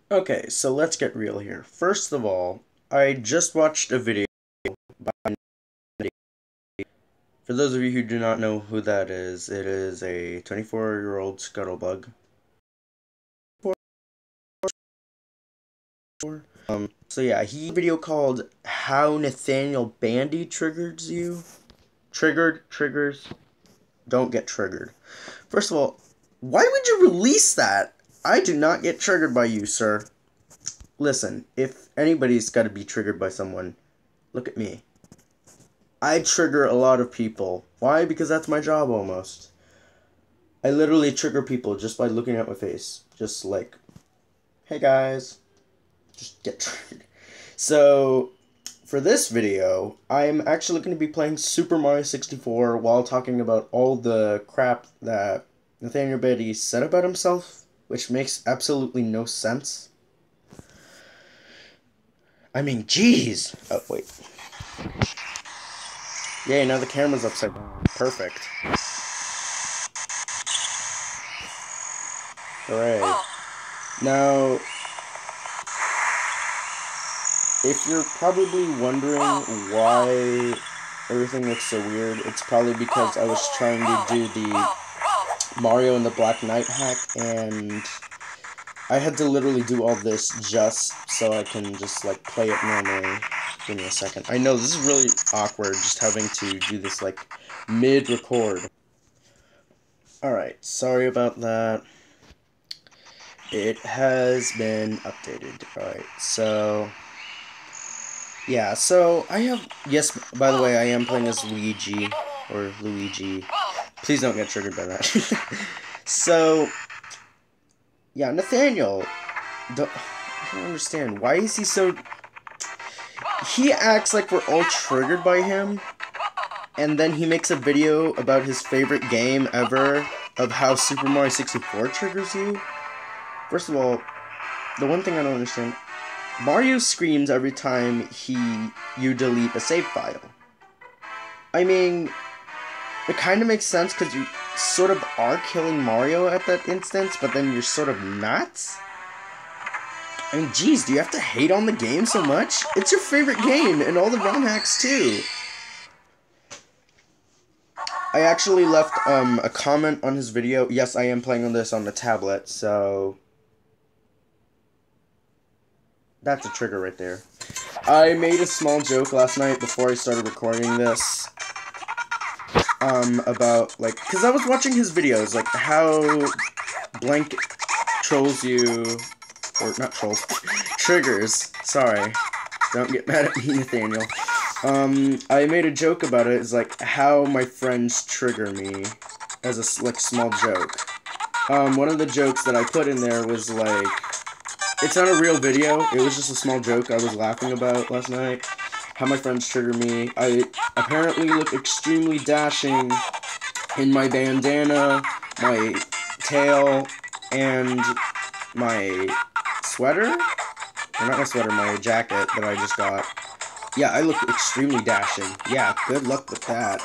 Okay, so let's get real here. First of all, I just watched a video by Nathaniel. For those of you who do not know who that is, it is a 24-year-old scuttlebug. So yeah, he video called How Nathaniel Bandy Triggers You. Triggers, don't get triggered. First of all, why would you release that? I do not get triggered by you, sir. Listen, if anybody's got to be triggered by someone, look at me. I trigger a lot of people. Why? Because that's my job almost. I literally trigger people just by looking at my face. Just like, hey guys. Just get triggered. So, for this video, I'm actually going to be playing Super Mario 64 while talking about all the crap that Nathaniel Bandy said about himself, which makes absolutely no sense. I mean, jeez. Oh, wait. Yay, now the camera's upside down. Perfect. Hooray. Now, if you're probably wondering why everything looks so weird, it's probably because I was trying to do the Mario and the Black Knight hack, and I had to literally do all this just so I can just, like, play it normally. Give me a second. I know, this is really awkward, just having to do this, like, mid-record. Alright, sorry about that. It has been updated. Alright, so... yeah, so I have... yes, by the way, I am playing as Luigi. Or Luigi. Please don't get triggered by that. So... yeah, Nathaniel... I don't understand. Why is he so... he acts like we're all triggered by him, and then he makes a video about his favorite game ever, of how Super Mario 64 triggers you. First of all, the one thing I don't understand, Mario screams every time you delete a save file. I mean, it kind of makes sense because you sort of are killing Mario at that instance, but then you're sort of not. I mean, geez, do you have to hate on the game so much? It's your favorite game, and all the ROM hacks too. I actually left a comment on his video. Yes, I am playing on this on the tablet, so... that's a trigger right there. I made a small joke last night before I started recording this. About, like, because I was watching his videos, like, how blank trolls you, or not trolls, triggers, sorry, don't get mad at me, Nathaniel. I made a joke about it, it's like, how my friends trigger me, as a, like, small joke. One of the jokes that I put in there was, like, it's not a real video, it was just a small joke I was laughing about last night. How my friends trigger me. I apparently look extremely dashing in my bandana, my tail, and my sweater? Or not my sweater, my jacket that I just got. Yeah, I look extremely dashing. Yeah, good luck with that.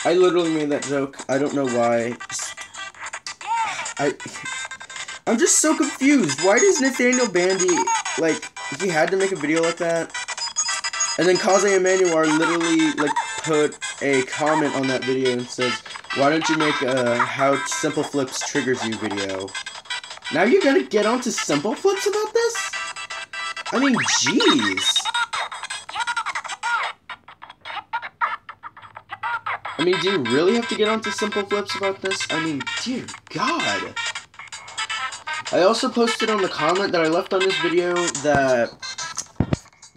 I literally made that joke. I don't know why. I'm just so confused. Why does Nathaniel Bandy, like, he had to make a video like that? And then Kaze Emmanuel literally, like, put a comment on that video and says, why don't you make a how Simple Flips triggers you video? Now you're gonna get onto Simple Flips about this? I mean, jeez. I mean, do you really have to get onto Simple Flips about this? I mean, dear God. I also posted on the comment that I left on this video that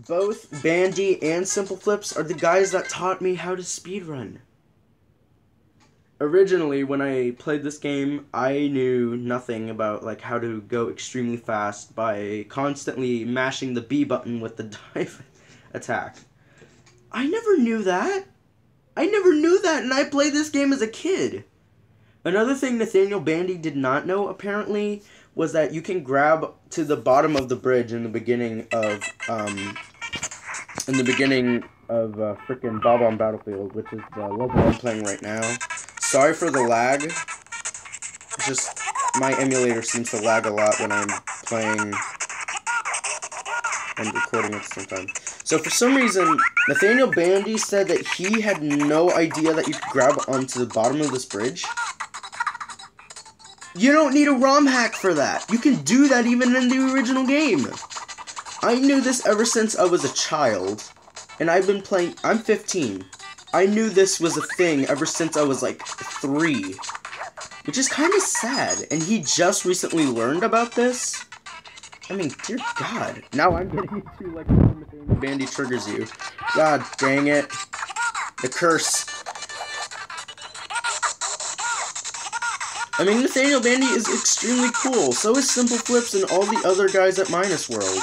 both Bandy and Simple Flips are the guys that taught me how to speedrun. Originally, when I played this game, I knew nothing about, like, how to go extremely fast by constantly mashing the B button with the dive attack. I never knew that. I never knew that, and I played this game as a kid. Another thing Nathaniel Bandy did not know, apparently, was that you can grab to the bottom of the bridge in the beginning of, frickin' Bob on Battlefield, which is the level I'm playing right now. Sorry for the lag. It's just, my emulator seems to lag a lot when I'm playing and recording at the same time. So for some reason, Nathaniel Bandy said that he had no idea that you could grab onto the bottom of this bridge. You don't need a ROM hack for that. You can do that even in the original game. I knew this ever since I was a child, and I've been playing. I'm 15. I knew this was a thing ever since I was like 3, which is kind of sad. And he just recently learned about this. I mean, dear God. Now I'm getting into like Nathaniel Bandy triggers you. God dang it. The curse. I mean, Nathaniel Bandy is extremely cool. So is Simple Flips and all the other guys at Minus World.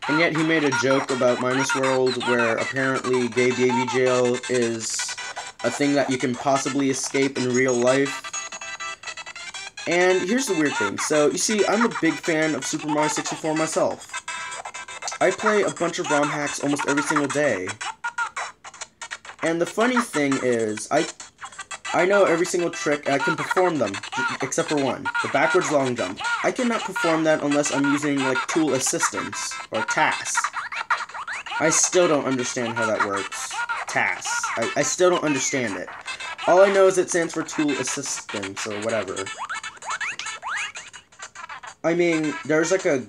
And yet he made a joke about Minus World where apparently gay baby jail is a thing that you can possibly escape in real life. And here's the weird thing. So, you see, I'm a big fan of Super Mario 64 myself. I play a bunch of ROM hacks almost every single day. And the funny thing is, I know every single trick, I can perform them, except for one, the backwards long jump. I cannot perform that unless I'm using, like, tool assistance, or TAS. I still don't understand how that works. TAS. I still don't understand it. All I know is it stands for tool assistance, or whatever. I mean, there's, like, a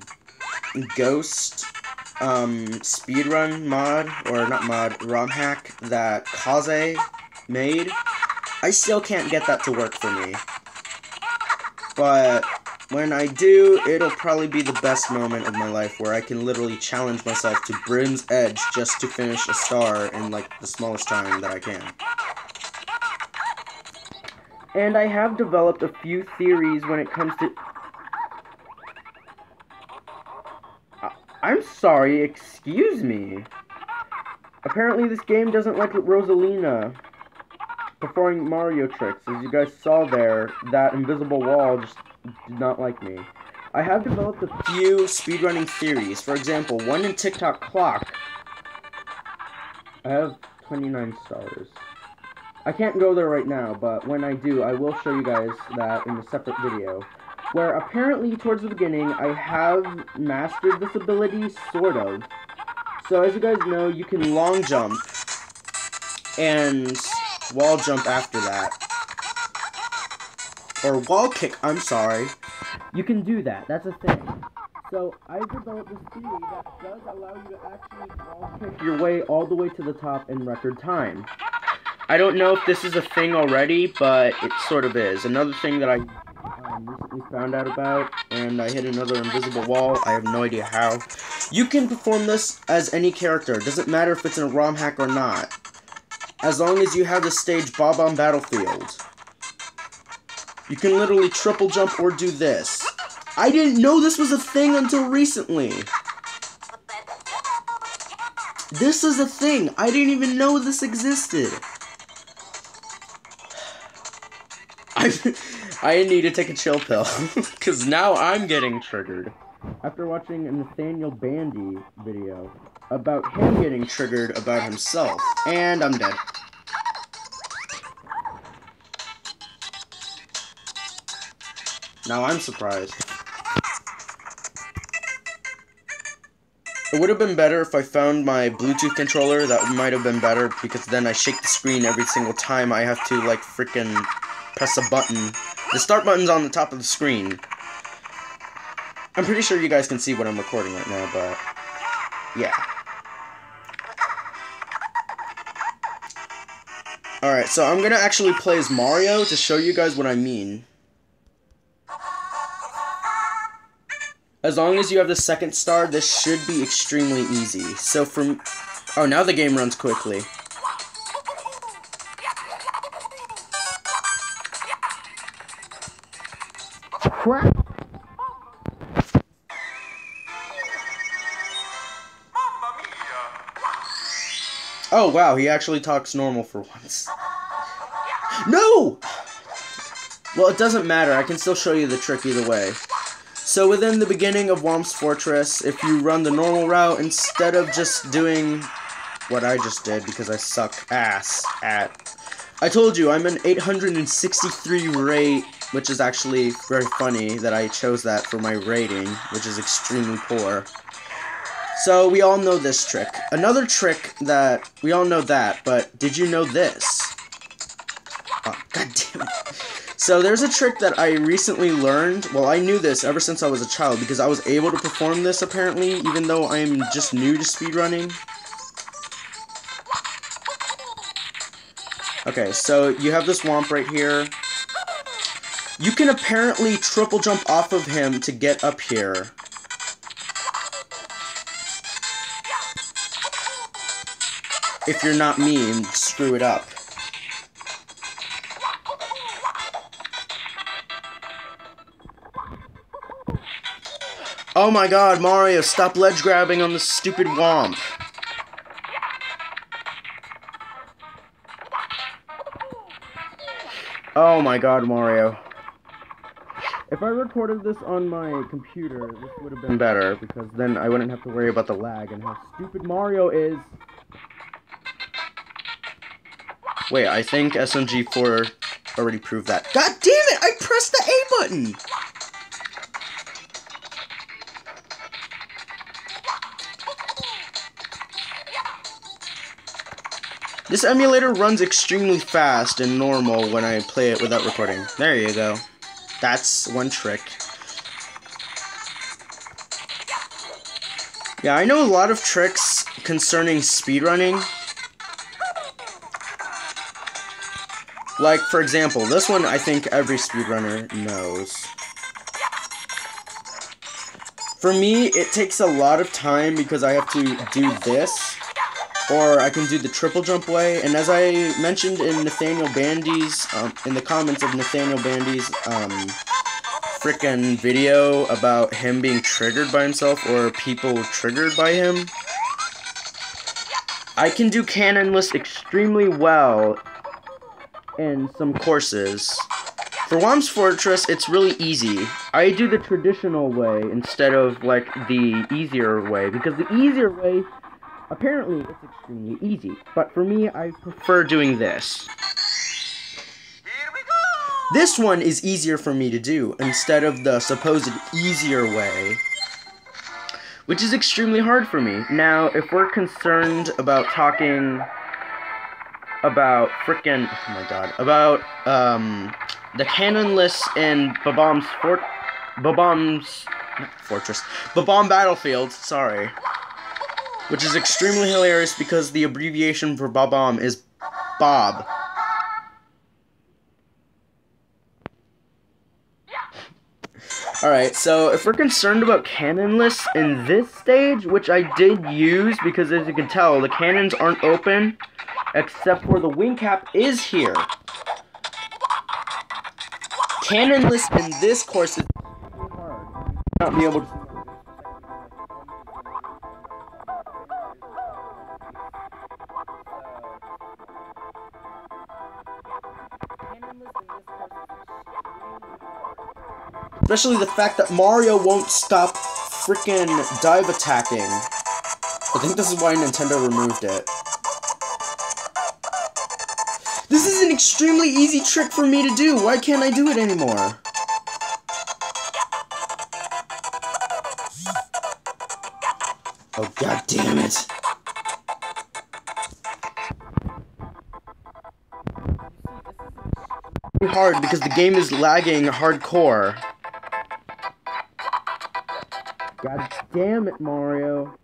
ghost, speedrun mod, or not mod, ROM hack that Kaze made. I still can't get that to work for me. But when I do, it'll probably be the best moment of my life where I can literally challenge myself to Brim's Edge just to finish a star in, like, the smallest time that I can. And I have developed a few theories when it comes to... I'm sorry, excuse me. Apparently this game doesn't like Rosalina performing Mario tricks. As you guys saw there, that invisible wall just did not like me. I have developed a few speedrunning theories. For example, one in TikTok Clock. I have 29 stars. I can't go there right now, but when I do, I will show you guys that in a separate video. Where apparently, towards the beginning, I have mastered this ability, sort of. So as you guys know, you can long jump and wall jump after that. Or wall kick, I'm sorry. You can do that, that's a thing. So I've developed this theory that does allow you to actually wall kick your way all the way to the top in record time. I don't know if this is a thing already, but it sort of is. Another thing that I recently found out about, and I hit another invisible wall. I have no idea how. You can perform this as any character. Doesn't matter if it's in a ROM hack or not. As long as you have the stage Bob-omb Battlefield. You can literally triple jump or do this. I didn't know this was a thing until recently. This is a thing. I didn't even know this existed. I need to take a chill pill, because now I'm getting triggered. After watching a Nathaniel Bandy video about him getting triggered about himself, and I'm dead. Now I'm surprised. It would have been better if I found my Bluetooth controller. That might have been better, because then I shake the screen every single time I have to, like, frickin' press a button. The start button's on the top of the screen. I'm pretty sure you guys can see what I'm recording right now, but yeah. Alright, so I'm gonna actually play as Mario to show you guys what I mean. As long as you have the second star, this should be extremely easy. So from... Oh, now the game runs quickly. Crap. Oh, wow, he actually talks normal for once. No! Well, it doesn't matter. I can still show you the trick either way. So within the beginning of Whomp's Fortress, if you run the normal route, instead of just doing what I just did, because I suck ass at... I told you, I'm an 863 rate which is actually very funny that I chose that for my rating, which is extremely poor. So, we all know this trick. Another trick that, we all know that, but did you know this? Oh, god damn it. So, there's a trick that I recently learned. Well, I knew this ever since I was a child, because I was able to perform this, apparently, even though I'm just new to speedrunning. Okay, so you have this Womp right here. You can apparently triple jump off of him to get up here. If you're not me and screw it up. Oh my god, Mario, stop ledge grabbing on the stupid Womp. Oh my god, Mario. If I recorded this on my computer, this would have been better, because then I wouldn't have to worry about the lag and how stupid Mario is. Wait, I think SMG4 already proved that. God damn it! I pressed the A button! This emulator runs extremely fast and normal when I play it without recording. There you go. That's one trick. Yeah, I know a lot of tricks concerning speedrunning. Like, for example, this one I think every speedrunner knows. For me, it takes a lot of time because I have to do this, or I can do the triple jump way, and as I mentioned in Nathaniel Bandy's, in the comments of Nathaniel Bandy's, frickin' video about him being triggered by himself, or people triggered by him, I can do cannonless extremely well in some courses. For Womp's Fortress, it's really easy. I do the traditional way instead of, like, the easier way, because the easier way, apparently, it's extremely easy. But for me, I prefer doing this. This one is easier for me to do, instead of the supposed easier way, which is extremely hard for me. Now, if we're concerned about talking about frickin', oh my god, about, the cannonless in Bob-omb Battlefield, sorry. Which is extremely hilarious because the abbreviation for Bob-omb is Bob. Alright, so if we're concerned about cannonless in this stage, which I did use because as you can tell, the cannons aren't open, except for the wing cap is here. Cannonless in this course is hard. Not be able to. Especially the fact that Mario won't stop frickin' dive attacking. I think this is why Nintendo removed it. This is an extremely easy trick for me to do. Why can't I do it anymore? Oh, god damn it. It's hard because the game is lagging hardcore. God damn it, Mario.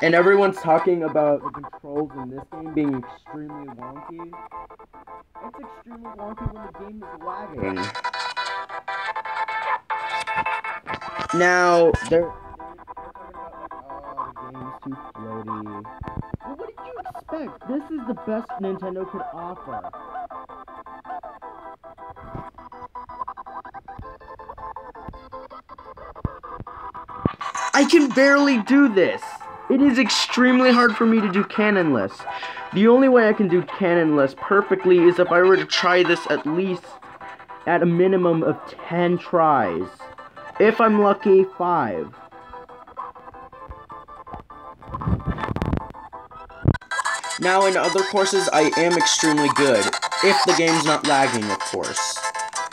And everyone's talking about the controls in this game being extremely wonky. It's extremely wonky when the game is lagging. Now, they're talking about, like, oh, the game's too floaty. Well, what did you expect? This is the best Nintendo could offer. I can barely do this. It is extremely hard for me to do cannonless. The only way I can do cannonless perfectly is if I were to try this at least at a minimum of 10 tries. If I'm lucky, 5. Now in other courses, I am extremely good. if the game's not lagging, of course.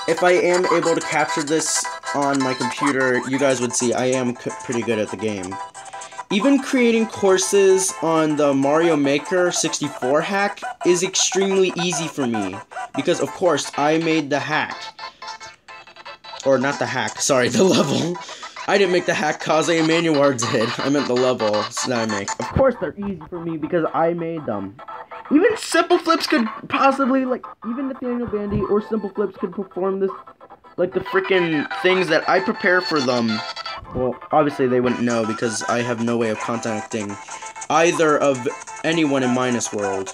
If I am able to capture this on my computer, you guys would see I am pretty good at the game. Even creating courses on the Mario Maker 64 hack is extremely easy for me, because of course I made the hack. Or not the hack, sorry, the level. I didn't make the hack, Kaze and Manuar did. I meant the levels that I make. Of course they're easy for me because I made them. Even Simple Flips could possibly, like, even Nathaniel Bandy or Simple Flips could perform this, like, the freaking things that I prepare for them. Well, obviously they wouldn't know because I have no way of contacting either of anyone in Minus World.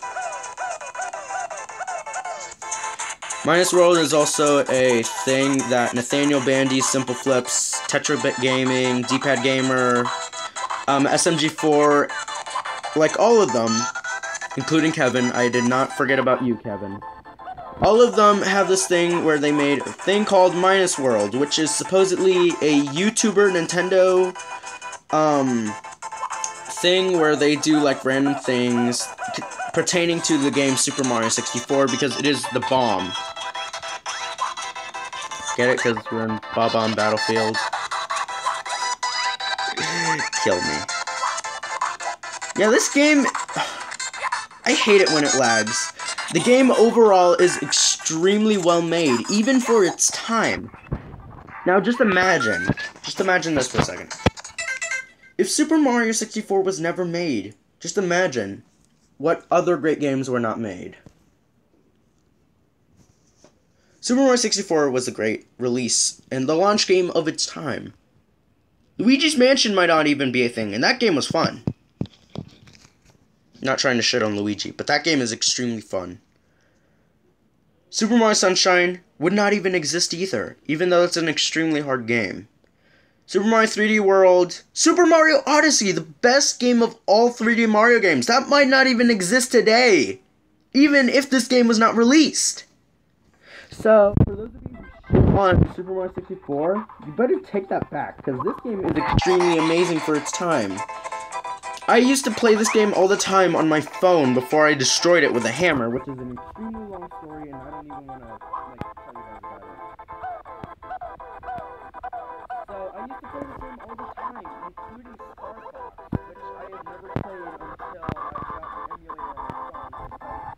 Minus World is also a thing that Nathaniel Bandy, Simple Flips, Tetrabit Gaming, D-Pad Gamer, sm64, like all of them, including Kevin. I did not forget about you, Kevin. All of them have this thing where they made a thing called Minus World, which is supposedly a YouTuber Nintendo thing where they do like random things pertaining to the game Super Mario 64 because it is the bomb. Get it? Because we're in Bob-omb Battlefield. Kill me. Yeah, this game, I hate it when it lags. The game overall is extremely well made, even for its time. Now just imagine this for a second. If Super Mario 64 was never made, just imagine what other great games were not made. Super Mario 64 was a great release, and the launch game of its time. Luigi's Mansion might not even be a thing, and that game was fun. Not trying to shit on Luigi, but that game is extremely fun. Super Mario Sunshine would not even exist either, even though it's an extremely hard game. Super Mario 3D World, Super Mario Odyssey, the best game of all 3D Mario games, that might not even exist today, even if this game was not released. So, for those of you who shit on Super Mario 64, you better take that back, because this game is extremely amazing for its time. I used to play this game all the time on my phone before I destroyed it with a hammer, which is an extremely long story, and I don't even want to, like, tell you guys about it. So, I used to play this game all the time, including Star Fox, which I had never played until I got an emulator on my phone.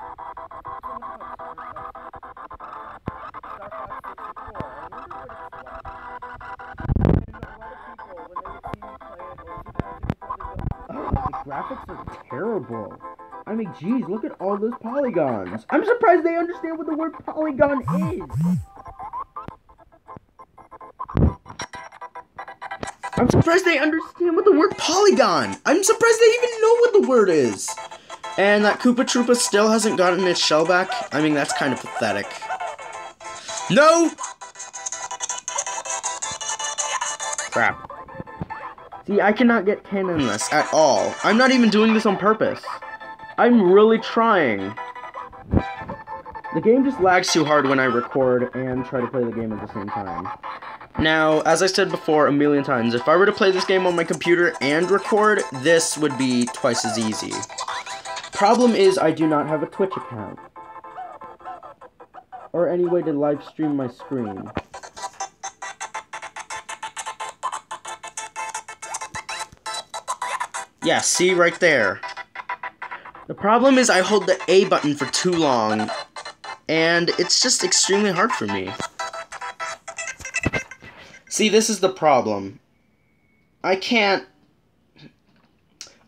So much fun, Star Fox 64, I wonder what it's like. And a lot of people, when they would see me play it, or Super Mario 64, they go, oh, the graphics are terrible. I mean, geez, look at all those polygons. I'm surprised they understand what the word polygon is. I'm surprised they understand what the word polygon. I'm surprised they even know what the word is. And that Koopa Troopa still hasn't gotten its shell back. I mean, that's kind of pathetic. No! Crap. See, I cannot get cannonless at all. I'm not even doing this on purpose. I'm really trying. The game just lags too hard when I record and try to play the game at the same time. Now, as I said before a million times, if I were to play this game on my computer and record, this would be twice as easy. Problem is, I do not have a Twitch account. Or any way to live stream my screen. Yeah, see right there. The problem is I hold the A button for too long, and it's just extremely hard for me. See, this is the problem. I can't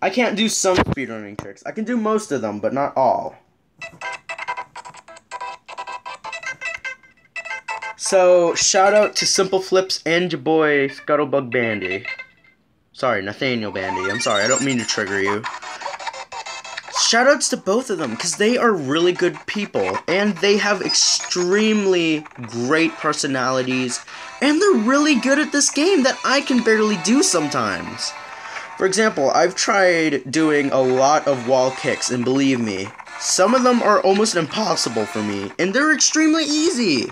do some speedrunning tricks. I can do most of them, but not all. So, shout out to Simple Flips and your boy Scuttlebug Bandy. Sorry, Nathaniel Bandy. I'm sorry, I don't mean to trigger you. Shoutouts to both of them, because they are really good people, and they have extremely great personalities, and they're really good at this game that I can barely do sometimes. For example, I've tried doing a lot of wall kicks, and believe me, some of them are almost impossible for me, and they're extremely easy.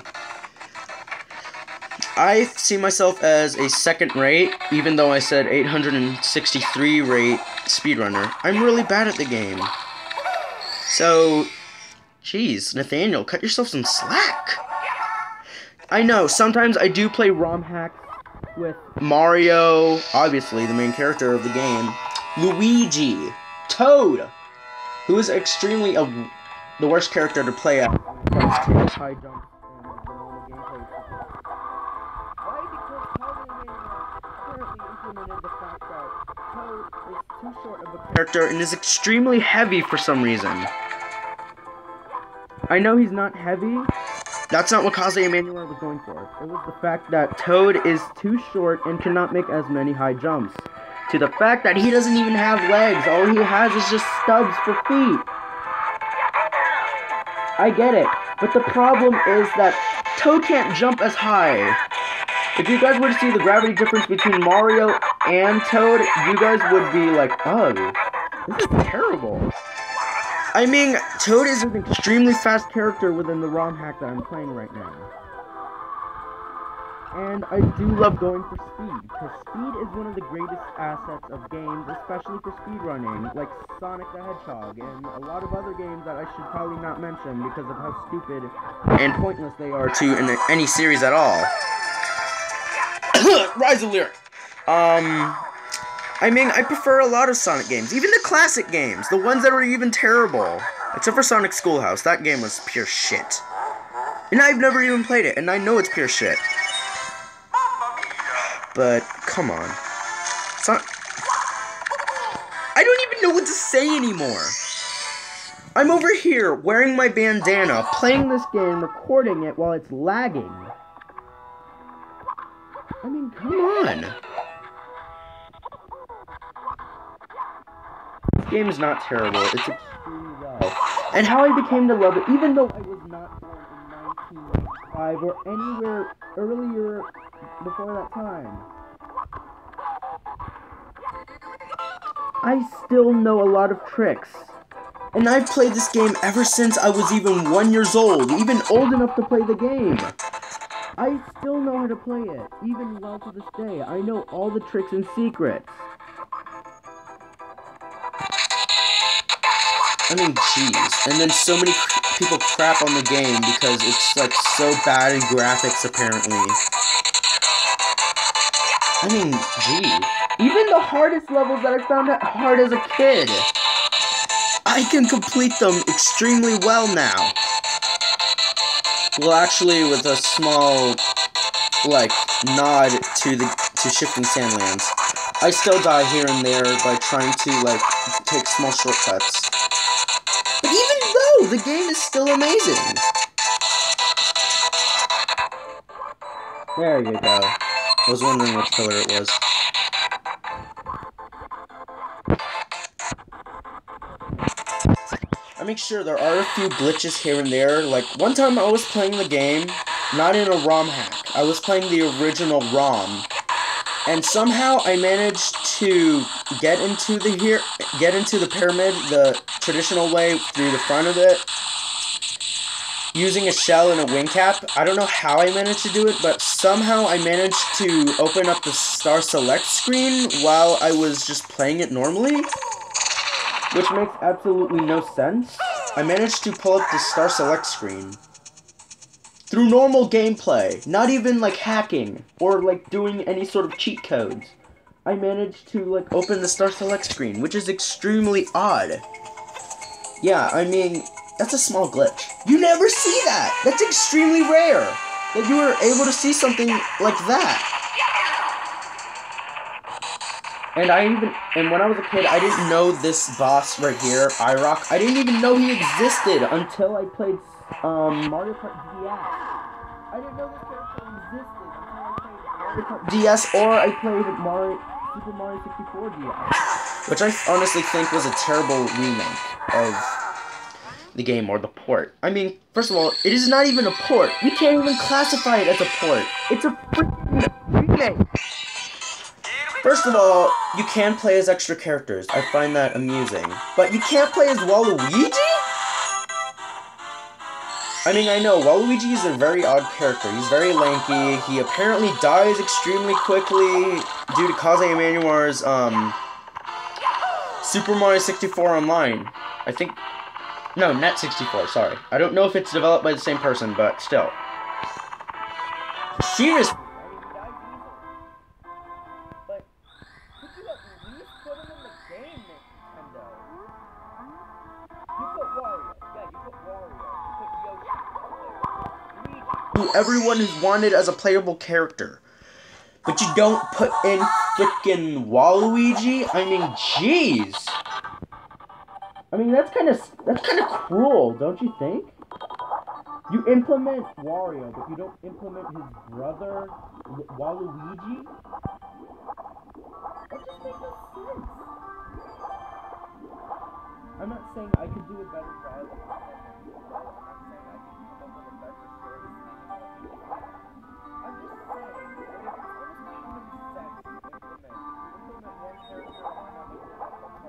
I see myself as a second rate, even though I said 863 rate speedrunner. I'm really bad at the game. So, Jeez, Nathaniel, cut yourself some slack. I know, sometimes I do play ROM hacks with Mario, obviously the main character of the game, Luigi, Toad, who is extremely the worst character to play at when it comes to high jumps and the normal gameplay. Why? Because Toad apparently implemented the fact that Toad is too short of a character and is extremely heavy for some reason. I know he's not heavy. That's not what Kaze Emmanuel was going for. It was the fact that Toad is too short and cannot make as many high jumps. To the fact that he doesn't even have legs. All he has is just stubs for feet. I get it. But the problem is that Toad can't jump as high. If you guys were to see the gravity difference between Mario and Toad, you guys would be like, oh, this is terrible. I mean, Toad is an extremely fast character within the ROM hack that I'm playing right now. And I do love going for speed, because speed is one of the greatest assets of games, especially for speedrunning, like Sonic the Hedgehog, and a lot of other games that I should probably not mention because of how stupid and pointless they are to in any series at all. Rise of Lyric. I mean, I prefer a lot of Sonic games, even the classic games, the ones that were even terrible. Except for Sonic Schoolhouse, that game was pure shit. And I've never even played it, and I know it's pure shit. But, come on. I don't even know what to say anymore. I'm over here, wearing my bandana, playing this game, recording it while it's lagging. I mean, come on. This game is not terrible. It's extremely well. And how I became to love it, even though I was not born in 1995 or anywhere earlier before that time, I still know a lot of tricks. And I've played this game ever since I was even 1 year old, even old enough to play the game. I still know how to play it, even well to this day. I know all the tricks and secrets. I mean, jeez. And then so many people crap on the game because it's, like, so bad in graphics, apparently. I mean, jeez. Even the hardest levels that I found hard as a kid, I can complete them extremely well now. Well, actually, with a small, like, nod to Shifting Sandlands. I still die here and there by trying to, like, take small shortcuts. But even though, the game is still amazing. There you go. I was wondering which pillar it was. I make sure there are a few glitches here and there. Like, one time I was playing the game, not in a ROM hack. I was playing the original ROM. And somehow I managed to get into the pyramid the traditional way through the front of it, using a shell and a wing cap. I don't know how I managed to do it, but somehow I managed to open up the Star Select screen while I was just playing it normally, which makes absolutely no sense. I managed to pull up the Star Select screen through normal gameplay, not even like hacking or like doing any sort of cheat codes. I managed to like open the Star Select screen, which is extremely odd. Yeah, I mean, that's a small glitch. You never see that! That's extremely rare that you were able to see something like that. And when I was a kid, I didn't know this boss right here, IROC. I didn't even know he existed until I played Mario Kart DS. I didn't know this character existed until I played Mario Kart DS or I played Super Mario 64 DS, which I honestly think was a terrible remake of the game, or the port. I mean, first of all, it is not even a port. You can't even classify it as a port. It's a freaking remake. First of all, you can play as extra characters. I find that amusing. But you can't play as Waluigi? I mean, I know, Waluigi is a very odd character. He's very lanky. He apparently dies extremely quickly due to Kaze Emmanuel's, Super Mario 64 Online. I think No, Net64, sorry. I don't know if it's developed by the same person, but still. Seriously. But could you at least put him in the game, Nintendo? You put Wario. Yeah, you put Wario. You put Yoshi. Who everyone has wanted as a playable character. But you don't put in frickin' Waluigi? I mean, jeez. I mean, that's kind of cruel, don't you think? You implement Wario, but you don't implement his brother, Waluigi? That just makes no sense. I'm not saying I could do a better job of it. I'm not saying I can come up with a better story than I'm just saying that it's almost common sense to implement one character on another partner.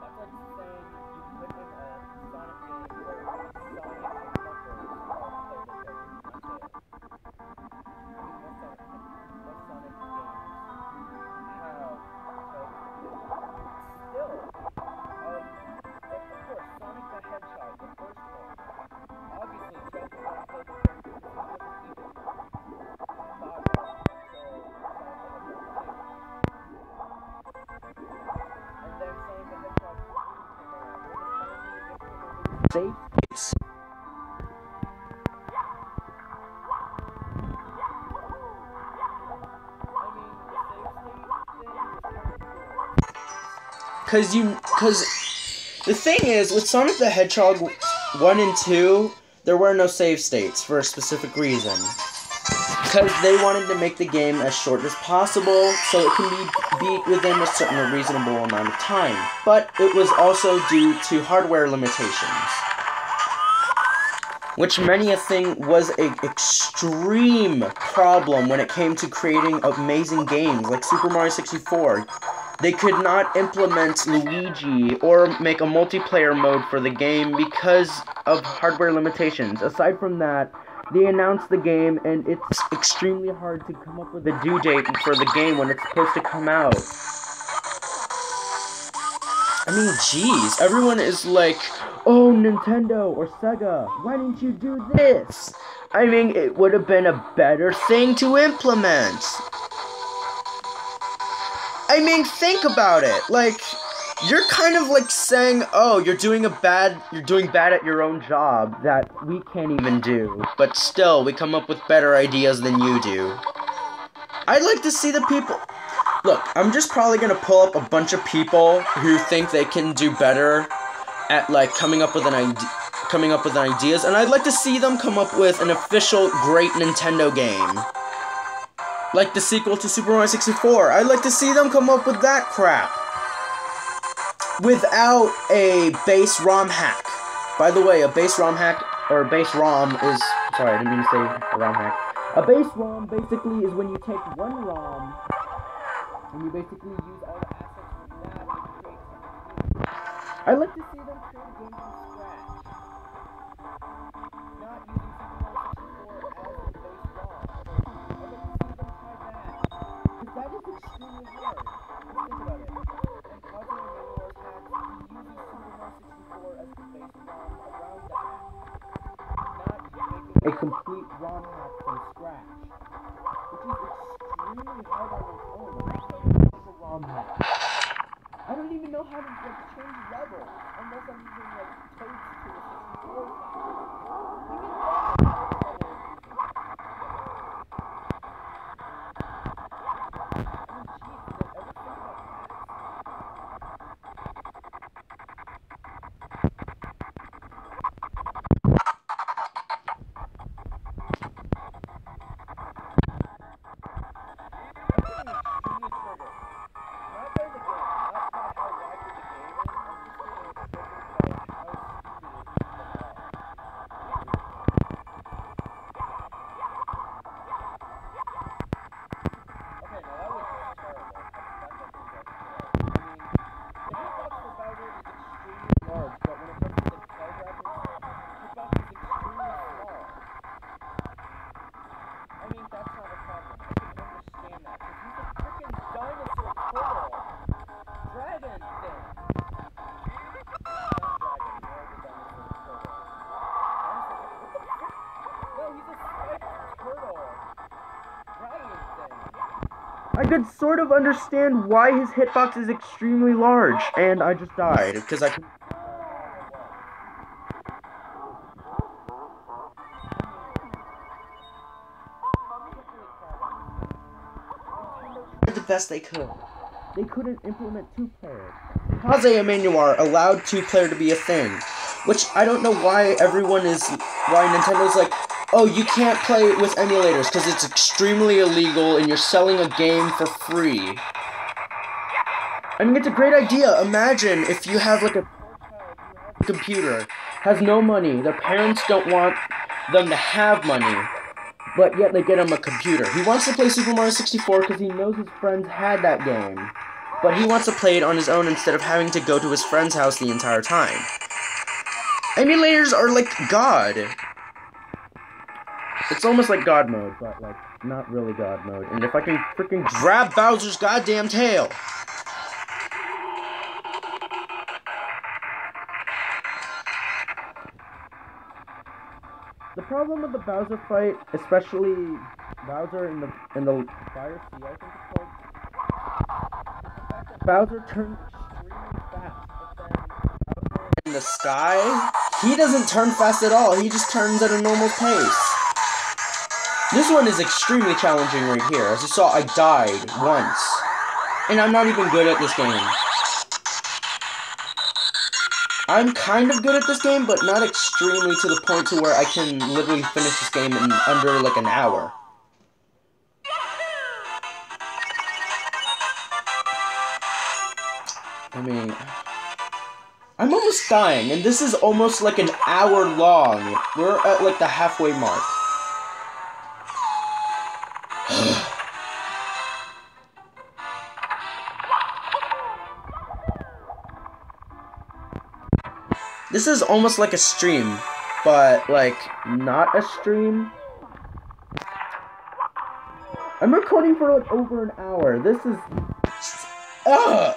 That's like saying you put in a Sonic game where Sonic and Knuckles are playable characters. That's it. Most Sonic games have still, of course, Sonic the Hedgehog, the first one. Obviously, Tails is not a playable character because he wasn't even thought of until Sonic the Hedgehog 2. And then Sonic the Hedgehog 3 came around, where they finally implemented save states. Cause the thing is, with Sonic the Hedgehog 1 and 2, there were no save states for a specific reason. Because they wanted to make the game as short as possible, so it can be beat within a reasonable amount of time. But it was also due to hardware limitations. Which many think was an extreme problem when it came to creating amazing games like Super Mario 64. They could not implement Luigi or make a multiplayer mode for the game because of hardware limitations. Aside from that, they announced the game and it's extremely hard to come up with a due date for the game when it's supposed to come out. I mean, jeez, everyone is like, oh, Nintendo or Sega, why didn't you do this? I mean, it would have been a better thing to implement. I mean, think about it. Like, you're kind of like saying, oh, you're doing bad at your own job that we can't even do. But still, we come up with better ideas than you do. I'd like to see the people... Look, I'm just probably gonna pull up a bunch of people who think they can do better at, like, coming up with ideas, and I'd like to see them come up with an official great Nintendo game. Like the sequel to Super Mario 64. I'd like to see them come up with that crap. Without a base ROM hack. By the way, a base ROM hack, or a base ROM is... Sorry, I didn't mean to say a ROM hack. A base ROM basically is when you take one ROM, and you basically use all the assets from that to create something new. I'd like to see them create a game from scratch. Not using Super Mario 64 as the base ROM. I'd like to see them try that. Because that is extremely hard. Just think about it. And Cosmo and Manuel's hacks, he uses Super Mario 64 as the base ROM around the hack. Not making a complete ROM hack from scratch. Which is extremely hard on its own. A ROM hack. I don't even know how to change levels unless I'm using Toads to a 64 he's a striped turtle. Dragon thing. I could sort of understand why his hitbox is extremely large, and I just died because I couldn't. The best they could. They couldn't implement 2-player. Because Emmanuel allowed 2-player to be a thing. Which I don't know why why Nintendo's like, oh, you can't play with emulators because it's extremely illegal and you're selling a game for free. I mean, it's a great idea. Imagine if you have like a computer, has no money, their parents don't want them to have money, but yet they get him a computer. He wants to play Super Mario 64 because he knows his friends had that game, but he wants to play it on his own instead of having to go to his friend's house the entire time. Emulators are like God. It's almost like God mode, but like not really God mode. And if I can freaking grab Bowser's goddamn tail. The problem with the Bowser fight, especially Bowser in the Fire Sea, I think it's called, Bowser turns extremely fast, but then Bowser in the sky, he doesn't turn fast at all. He just turns at a normal pace. This one is extremely challenging right here. As you saw, I died once, and I'm not even good at this game. I'm kind of good at this game, but not extremely to the point to where I can literally finish this game in under, like, an hour. I mean, I'm almost dying, and this is almost like an hour long. We're at, like, the halfway mark. This is almost like a stream, but, like, not a stream. I'm recording for, like, over an hour. This is... Ugh!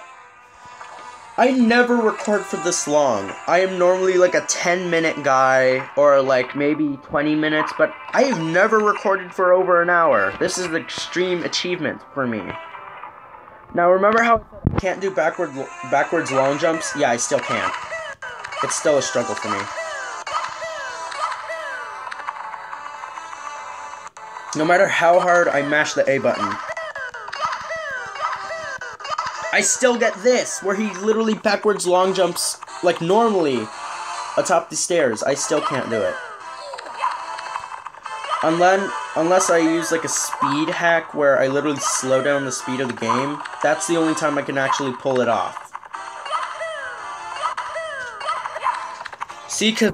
I never record for this long. I am normally, like, a 10-minute guy, or, like, maybe 20 minutes, but I have never recorded for over an hour. This is an extreme achievement for me. Now, remember how I can't do backwards long jumps? Yeah, I still can't. It's still a struggle for me. No matter how hard I mash the A button, I still get this, where he literally backwards long jumps, like normally, atop the stairs. I still can't do it. Unless I use, like, a speed hack where I literally slow down the speed of the game, that's the only time I can actually pull it off. See, cause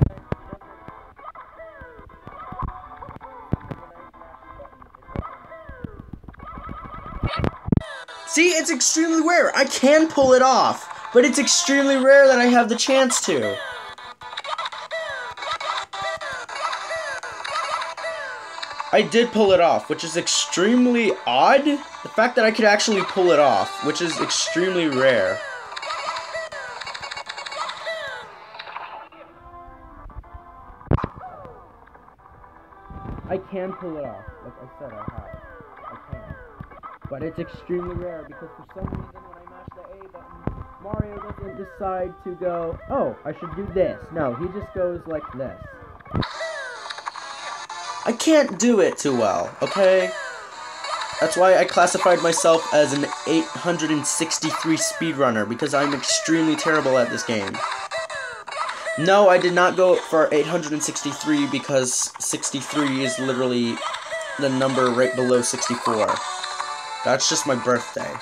it's extremely rare. I can pull it off, but it's extremely rare that I have the chance to. I did pull it off, which is extremely odd. The fact that I could actually pull it off, which is extremely rare. I can pull it off. Like I said, I can. But it's extremely rare because for some reason when I mash the A button, Mario doesn't decide to go, oh, I should do this. No, he just goes like this. I can't do it too well, okay? That's why I classified myself as an 863 speedrunner, because I'm extremely terrible at this game. No, I did not go for 863 because 63 is literally the number right below 64. That's just my birthday.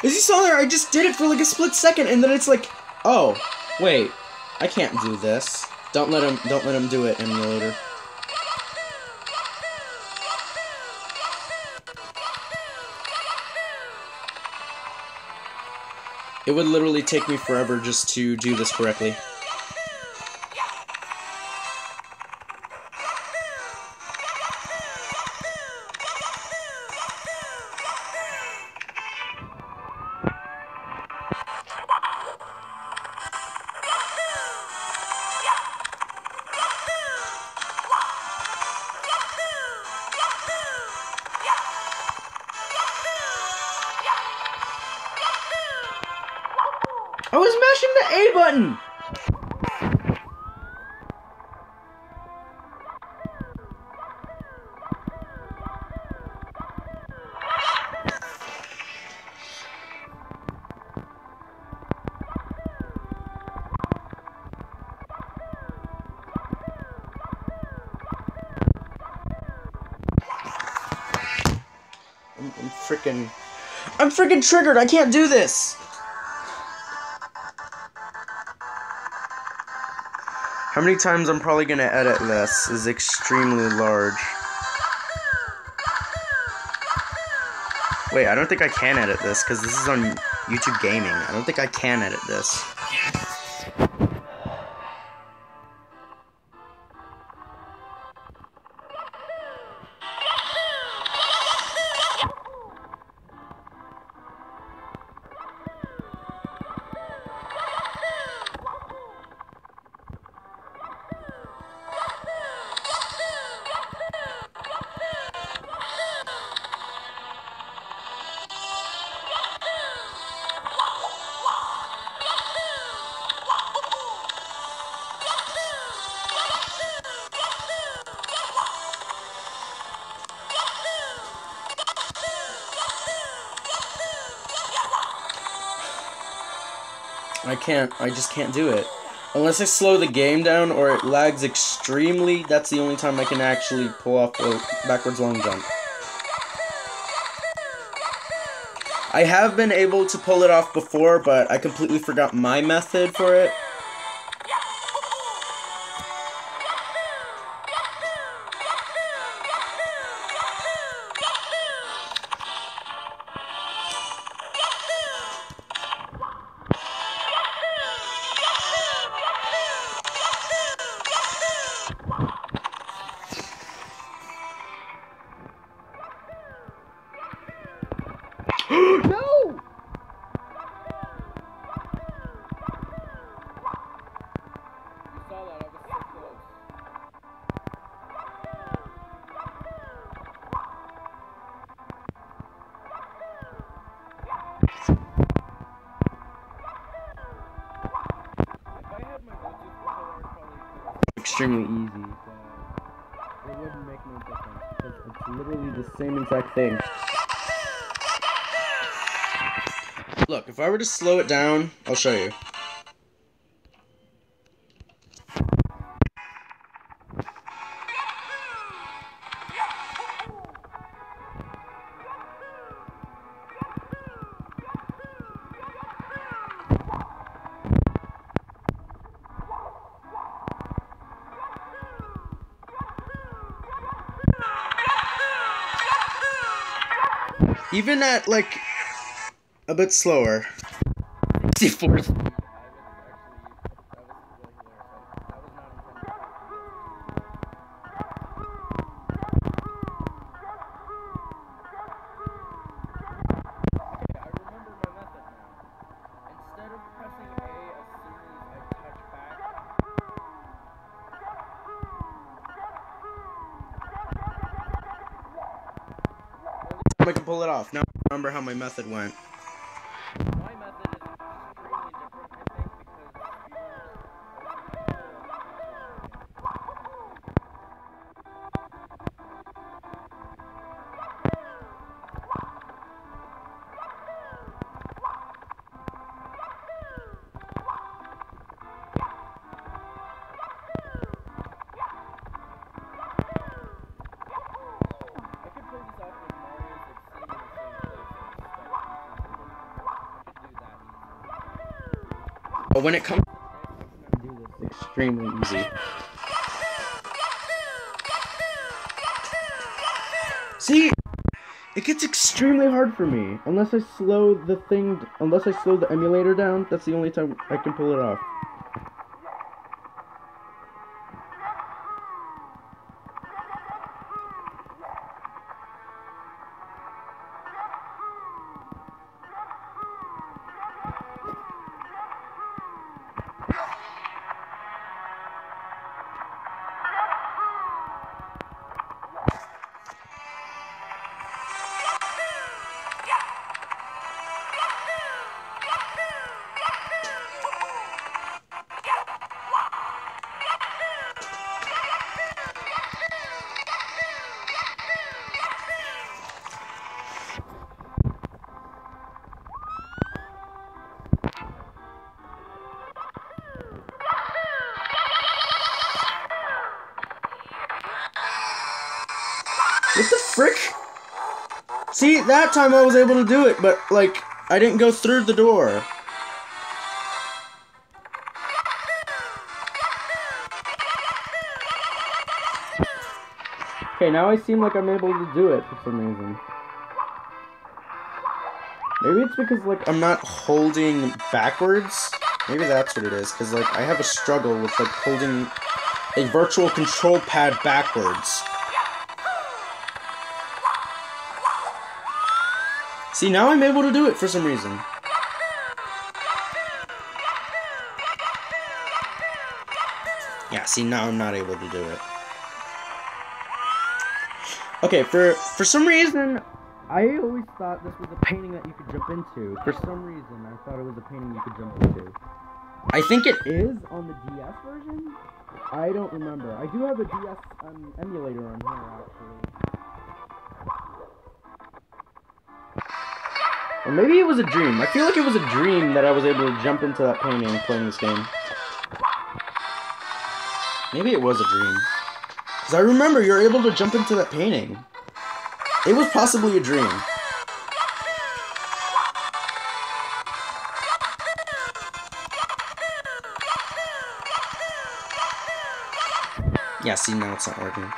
As you saw there, I just did it for like a split second, and then it's like, oh, wait, I can't do this. Don't let him do it, emulator. It would literally take me forever just to do this correctly. I'm freaking triggered. I can't do this. How many times I'm probably gonna edit this is extremely large. Wait, I don't think I can edit this because this is on YouTube Gaming. I don't think I can edit this. I just can't do it. Unless I slow the game down or it lags extremely, that's the only time I can actually pull off a backwards long jump. I have been able to pull it off before, but I completely forgot my method for it. No! You saw that, I was so close. If I had my Bluetooth controller, I'd probably do Extremely easy, but it wouldn't make no difference because it's literally the same exact thing. Look, if I were to slow it down, I'll show you. Even at, like, a bit slower. 64. I can pull it off. Now I remember how my method went. My method is extremely different, I think, I could pull this off with Mario's like sitting in the same place and stuff. I could do that easily. But when it comes to this, I can do this extremely easy. See? It gets extremely hard for me. Unless I slow the emulator down, that's the only time I can pull it off. What the frick? See, that time I was able to do it, but, like, I didn't go through the door. Okay, now I seem like I'm able to do it for some reason. Maybe it's because, like, I'm not holding backwards. Maybe that's what it is, because, like, I have a struggle with, like, holding a virtual control pad backwards. See, now I'm able to do it for some reason. Yeah, see, now I'm not able to do it. Okay, for some reason, I always thought this was a painting that you could jump into. For some reason, I thought it was a painting you could jump into. I think it is on the DS version. I don't remember. I do have a DS emulator on here, actually. Or maybe it was a dream. I feel like it was a dream that I was able to jump into that painting playing this game. Maybe it was a dream. Because I remember you're able to jump into that painting. It was possibly a dream. Yeah, see, now it's not working.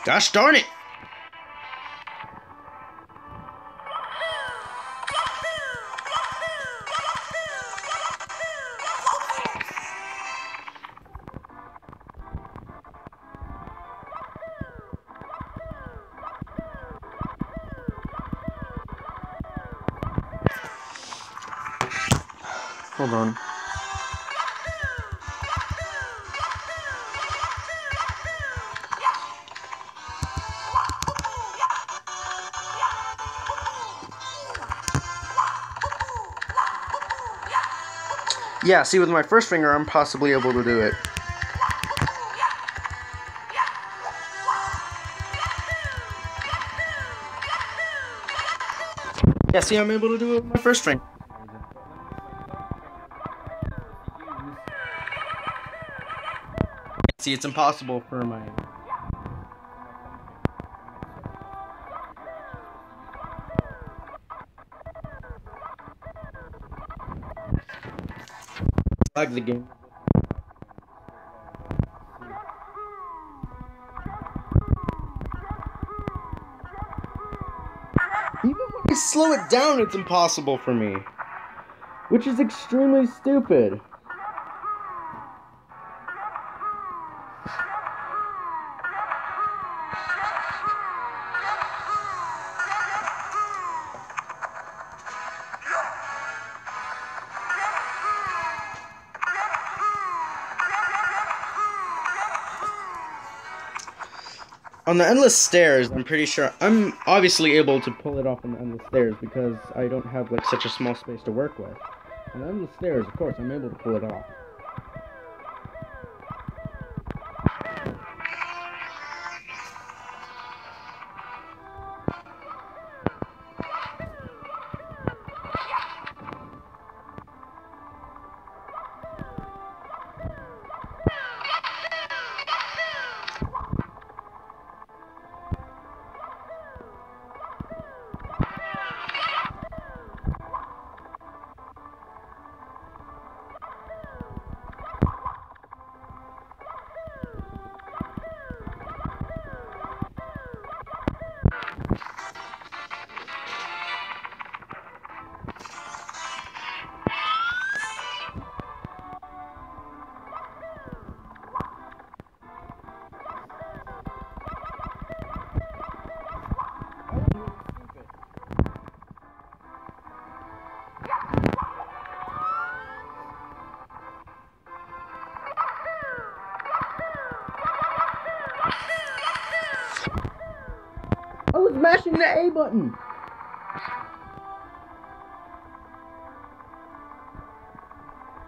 Gosh darn it! Hold on. Yeah, see, with my first finger, I'm possibly able to do it. Yeah, see, I'm able to do it with my first finger. See, it's impossible for my... Lag the game. Even when I slow it down, it's impossible for me. Which is extremely stupid. On the endless stairs, I'm pretty sure I'm obviously able to pull it off on the endless stairs because I don't have like such a small space to work with. On the endless stairs, of course, I'm able to pull it off. I was mashing the A button!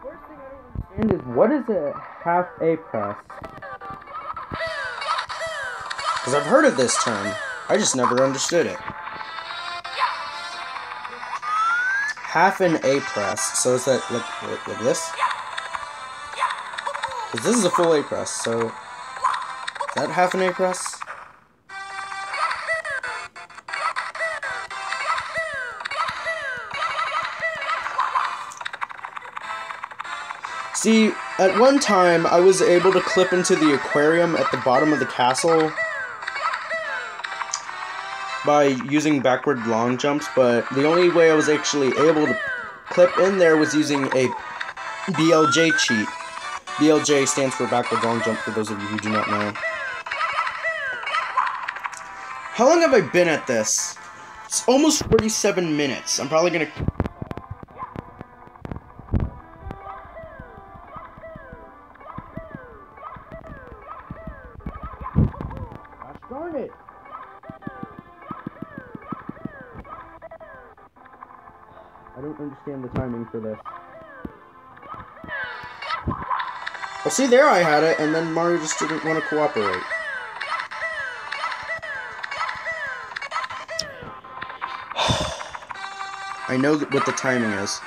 Where first thing I don't understand And is what is a half A press? Because I've heard of this term, I just never understood it. Half an A press, so is that like this? Because this is a full A press, so is that half an A press? See, at one time, I was able to clip into the aquarium at the bottom of the castle by using backward long jumps, but the only way I was actually able to clip in there was using a BLJ cheat. BLJ stands for backward long jump, for those of you who do not know. How long have I been at this? It's almost 47 minutes. I'm probably gonna... Gosh darn it! I don't understand the timing for this. Well, see, there I had it, and then Mario just didn't want to cooperate. I know what the timing is.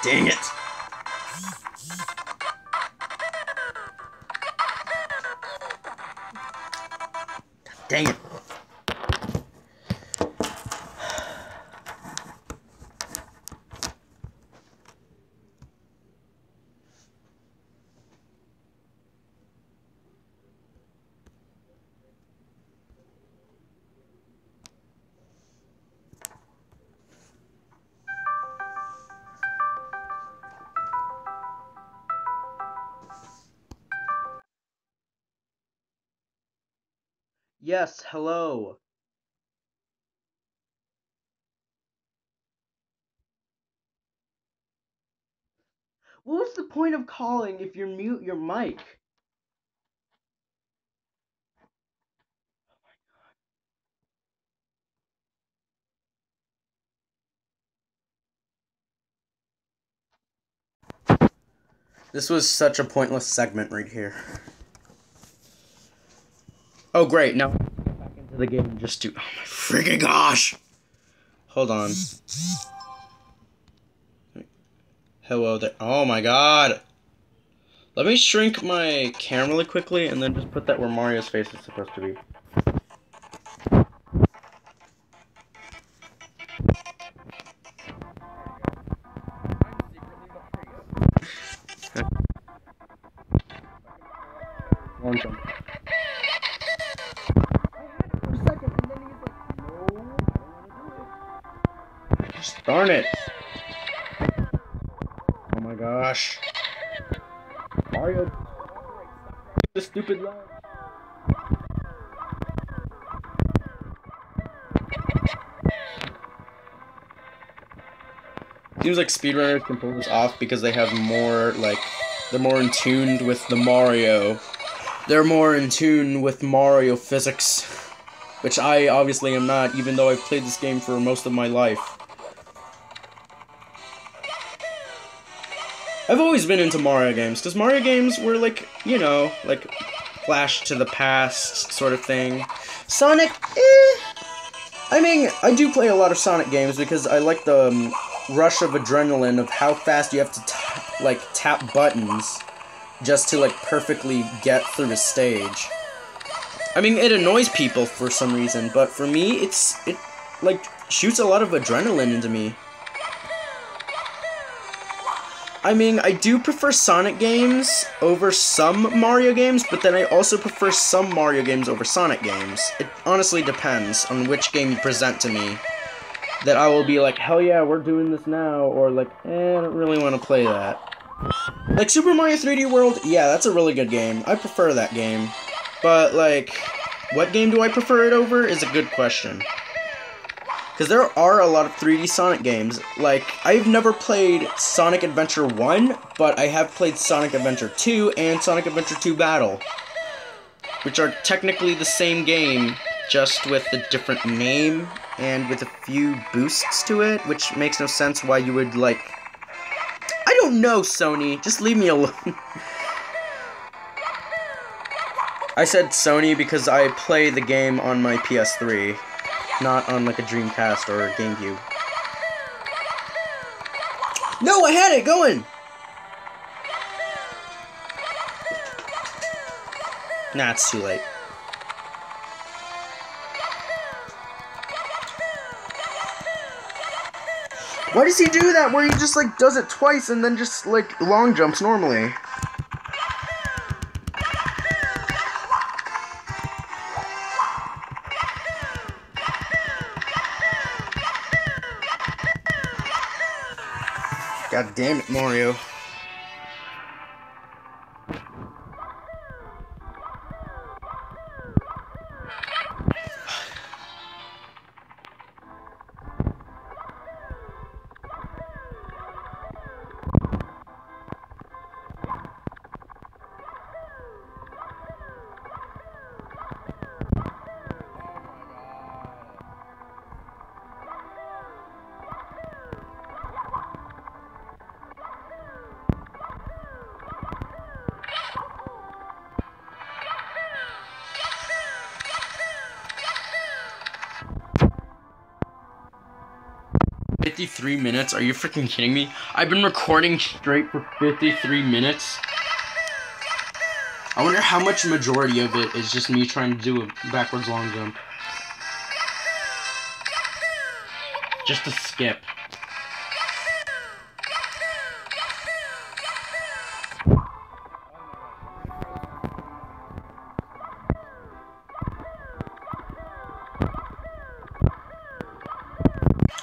Dang it! Dang it! Yes, hello. What was the point of calling if you mute your mic? This was such a pointless segment right here. Oh great, now I can get back into the game and just do... Oh my freaking gosh! Hold on. Hello there. Oh my god! Let me shrink my camera really quickly and then just put that where Mario's face is supposed to be. One jump. Darn it! Oh my gosh. Mario, the stupid ledge. Seems like speedrunners can pull this off because they have more, like, they're more in tune with the Mario. They're more in tune with Mario physics, which I obviously am not, even though I've played this game for most of my life. I've always been into Mario games, because Mario games were like, you know, like, flash to the past sort of thing. Sonic, I mean, I do play a lot of Sonic games because I like the rush of adrenaline of how fast you have to, like, tap buttons just to, like, perfectly get through a stage. I mean, it annoys people for some reason, but for me, it, like, shoots a lot of adrenaline into me. I mean, I do prefer Sonic games over some Mario games, but then I also prefer some Mario games over Sonic games. It honestly depends on which game you present to me. That I will be like, hell yeah, we're doing this now, or like, I don't really want to play that. Like, Super Mario 3D World, yeah, that's a really good game. I prefer that game. But, like, what game do I prefer it over is a good question. Because there are a lot of 3D Sonic games. Like, I've never played Sonic Adventure 1, but I have played Sonic Adventure 2 and Sonic Adventure 2 Battle, which are technically the same game, just with a different name and with a few boosts to it, which makes no sense why you would, like... I don't know, Sony. Just leave me alone. I said Sony because I play the game on my PS3. Not on like a Dreamcast or a GameCube. No, I had it going! Nah, it's too late. Why does he do that where he just like does it twice and then just like long jumps normally? God damn it, Mario. $53 minutes? Are you freaking kidding me? I've been recording straight for 53 minutes. I wonder how much majority of it is just me trying to do a backwards long jump. Just a skip.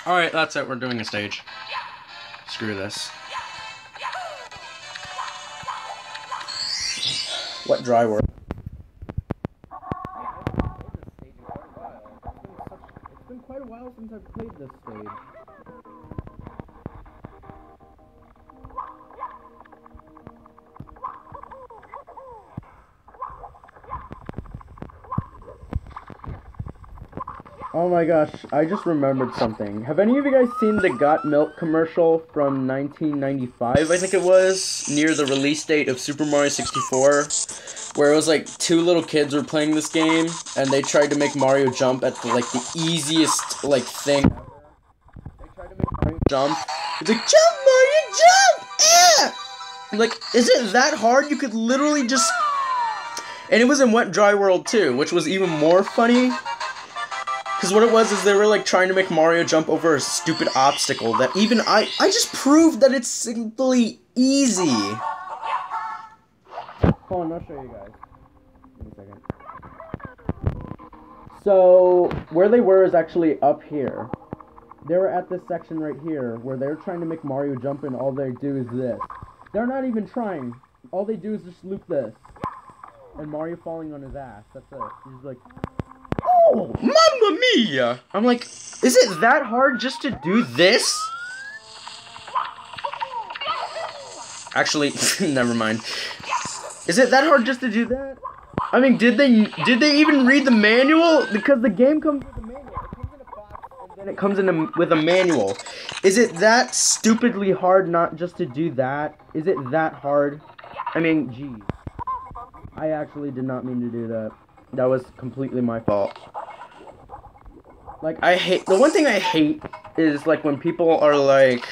Alright, that's it. We're doing a stage. Screw this. What dry work? It's been quite a while since I've played this stage. Oh my gosh, I just remembered something. Have any of you guys seen the Got Milk commercial from 1995, I think it was, near the release date of Super Mario 64, where it was like two little kids were playing this game, and they tried to make Mario jump at the, like the easiest like thing ever. They tried to make Mario jump. It's like, jump, Mario, jump! Ah! I'm like, is it that hard? You could literally just... And it was in Wet Dry World too, which was even more funny. Because what it was is they were like trying to make Mario jump over a stupid obstacle that even I just proved that it's simply easy. Hold on, I'll show you guys. Give me a second. So, where they were is actually up here. They were at this section right here where they're trying to make Mario jump and all they do is this. They're not even trying. All they do is just loop this. And Mario falling on his ass. That's it. He's like... Oh, Mamma Mia! I'm like, is it that hard just to do this? Actually, never mind. Is it that hard just to do that? I mean, did they even read the manual? Because the game comes with a manual. It comes in a box, and then it comes with a manual. Is it that stupidly hard not just to do that? Is it that hard? I mean, geez. I actually did not mean to do that. That was completely my fault. Like, the one thing I hate is, like, when people are like,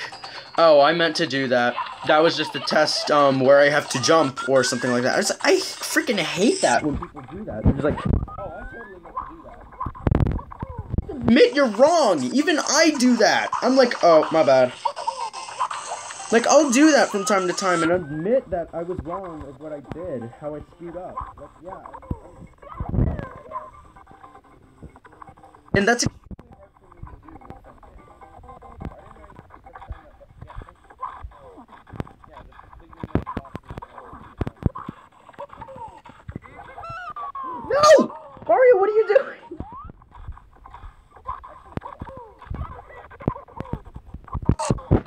oh, I meant to do that. That was just a test, where I have to jump, or something like that. I freaking hate that when people do that. They're just like, oh, I totally meant to do that. Admit you're wrong! Even I do that! I'm like, oh, my bad. Like, I'll do that from time to time and admit that I was wrong of what I did, how I screwed up. Like, yeah. And that's No! Mario, what are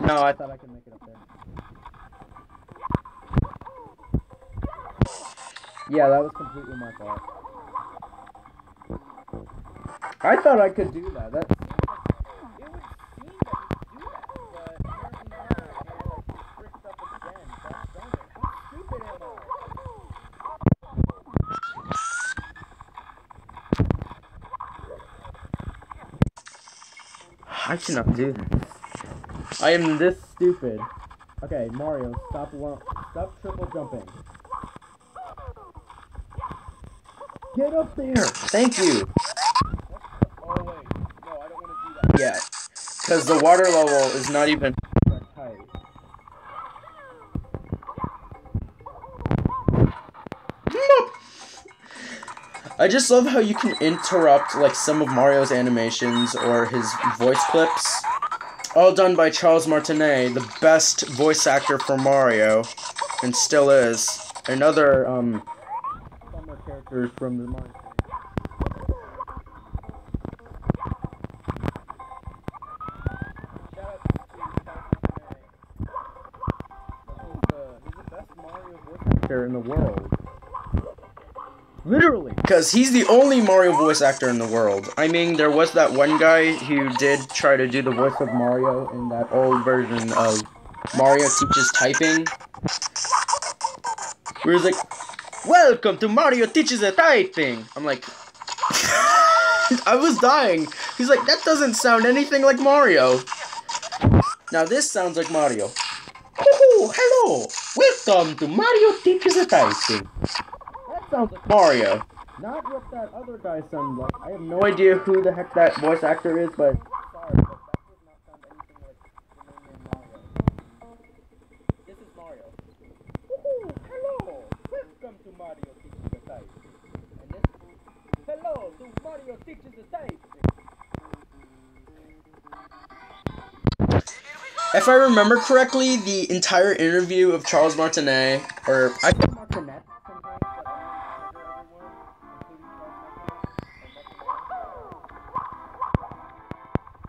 No, I thought I could make it up there. Yeah, that was completely my fault. I thought I could do that. That It would seem that you could do that, but apparently not, and I fricked up again. Gosh darn it, how stupid am I? I cannot do this. I am this stupid. Okay, Mario, stop triple jumping. Get up there! Thank you! Oh wait, no, I don't want to do that. Yeah, because the water level is not even that high. I just love how you can interrupt like some of Mario's animations or his voice clips. All done by Charles Martinette, the best voice actor for Mario, and still is. Another summer characters from the Mario series. Shout out to Charles Martinette. He's the best Mario voice Actor in the world. Literally. Because he's the only Mario voice actor in the world. I mean, there was that one guy who did try to do the voice of Mario in that old version of Mario Teaches Typing. Where he's like, "Welcome to Mario Teaches a Typing." I'm like, I was dying. He's like, that doesn't sound anything like Mario. Now this sounds like Mario. Oh, hello. Welcome to Mario Teaches a Typing. That sounds like Mario. Not what that other guy sounded like. I have no idea who the heck that voice actor is, but sorry, but that does not sound anything like the name Mario. This is Mario. Woohoo! Hello! Welcome to Mario Teaches the Type. And this hello to Mario Teaches the Type. if I remember correctly, the entire interview of Charles Martinet, or I think Martinet, Sometimes that I trigger everyone, including Charles Martinette,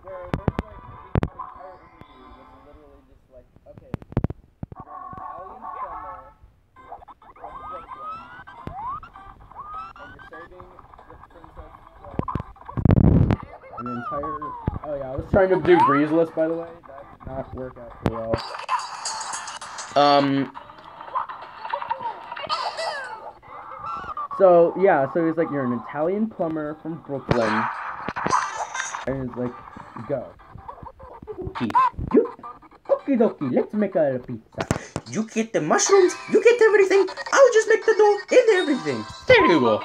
where there's like the entire interview was literally just like, okay, you're an Italian plumber from Brooklyn, and you're saving the princess from an entire. Oh yeah, I was trying to do breezeless, by the way. That did not work out too well. So yeah, so he's like, you're an Italian plumber from Brooklyn, and he's like, go. Okay, okie dokie, let's make a pizza. You get the mushrooms, you get everything. I'll just make the dough and everything. There you go.